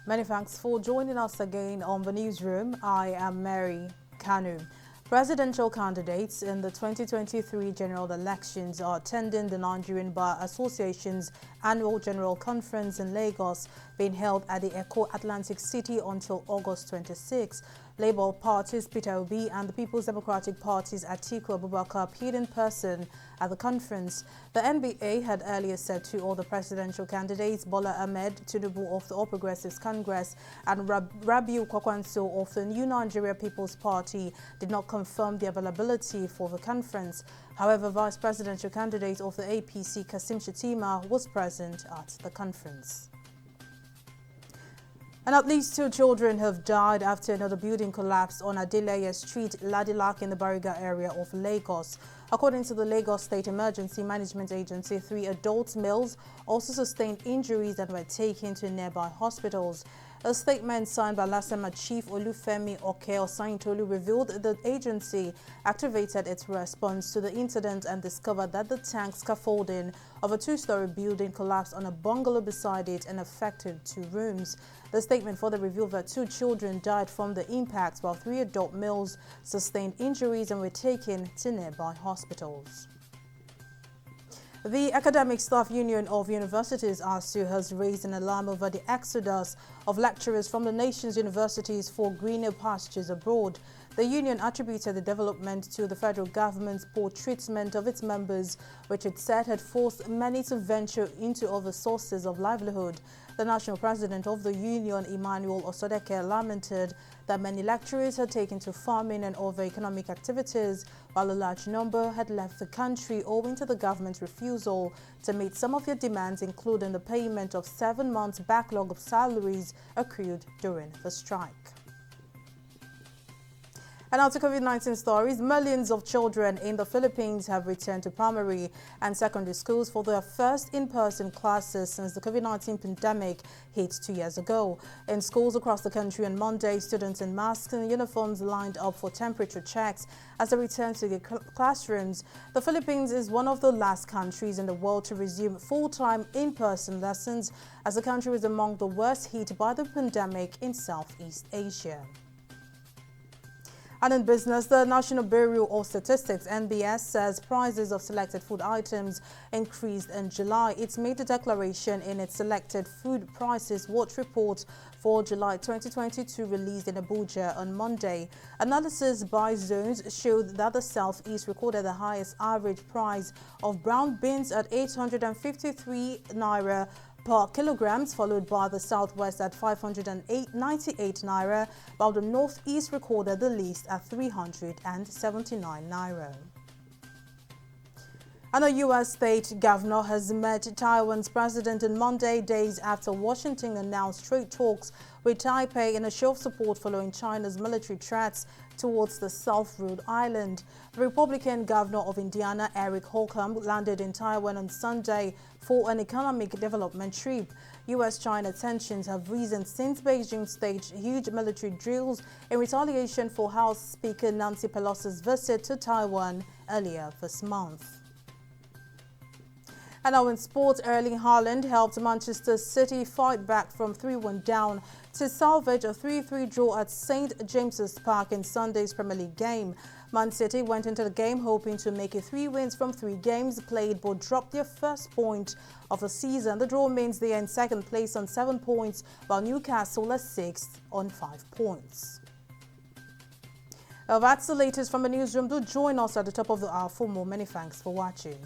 Many thanks for joining us again on the newsroom. I am Mary Kanu. Presidential candidates in the 2023 general elections are attending the Nigerian Bar Association's annual general conference in Lagos, being held at the Eko Atlantic City until August 26. Labour Party's Peter Obi and the People's Democratic Party's Atiku Abubakar appeared in person at the conference. The NBA had earlier said to all the presidential candidates, Bola Ahmed Tinubu of the All Progressives Congress and Rabiu Kwakwanso of the New Nigeria People's Party, did not confirm the availability for the conference. However, Vice Presidential candidate of the APC, Kasim Shettima, was present at the conference. And at least 2 children have died after another building collapsed on Adeleye Street, Ladilak in the Bariga area of Lagos. According to the Lagos State Emergency Management Agency, 3 adult males also sustained injuries and were taken to nearby hospitals. A statement signed by Lasema Chief Olufemi Oke-Osayintolu revealed the agency activated its response to the incident and discovered that the tank scaffolding of a 2-story building collapsed on a bungalow beside it and affected 2 rooms. The statement further revealed that 2 children died from the impact, while 3 adult males sustained injuries and were taken to nearby hospitals. The Academic Staff Union of Universities, ASU, has raised an alarm over the exodus of lecturers from the nation's universities for greener pastures abroad. The union attributed the development to the federal government's poor treatment of its members, which it said had forced many to venture into other sources of livelihood. The national president of the union, Emmanuel Osodeke, lamented that many lecturers had taken to farming and other economic activities, while a large number had left the country owing to the government's refusal to meet some of their demands, including the payment of 7 months' backlog of salaries accrued during the strike. And now to COVID-19 stories. Millions of children in the Philippines have returned to primary and secondary schools for their first in-person classes since the COVID-19 pandemic hit 2 years ago. In schools across the country on Monday, students in masks and uniforms lined up for temperature checks as they return to their classrooms. The Philippines is one of the last countries in the world to resume full-time in-person lessons, as the country is among the worst hit by the pandemic in Southeast Asia. And in business, the National Bureau of Statistics, NBS, says prices of selected food items increased in July. It made the declaration in its Selected Food Prices Watch report for July 2022 released in Abuja on Monday. Analysis by zones showed that the Southeast recorded the highest average price of brown beans at 853 naira per kilograms, followed by the Southwest at 598 naira, while the Northeast recorded the least at 379 naira. And a U.S. state governor has met Taiwan's president on Monday, days after Washington announced trade talks with Taipei in a show of support following China's military threats towards the South Rhode Island. The Republican governor of Indiana, Eric Holcomb, landed in Taiwan on Sunday for an economic development trip. U.S.-China tensions have risen since Beijing staged huge military drills in retaliation for House Speaker Nancy Pelosi's visit to Taiwan earlier this month. And now in sports, Erling Haaland helped Manchester City fight back from 3-1 down to salvage a 3-3 draw at St James's Park in Sunday's Premier League game. Man City went into the game hoping to make it 3 wins from 3 games played, but dropped their first point of the season. The draw means they are in second place on 7 points, while Newcastle are 6th on 5 points. Well, that's the latest from the newsroom. Do join us at the top of the hour for more. Many thanks for watching.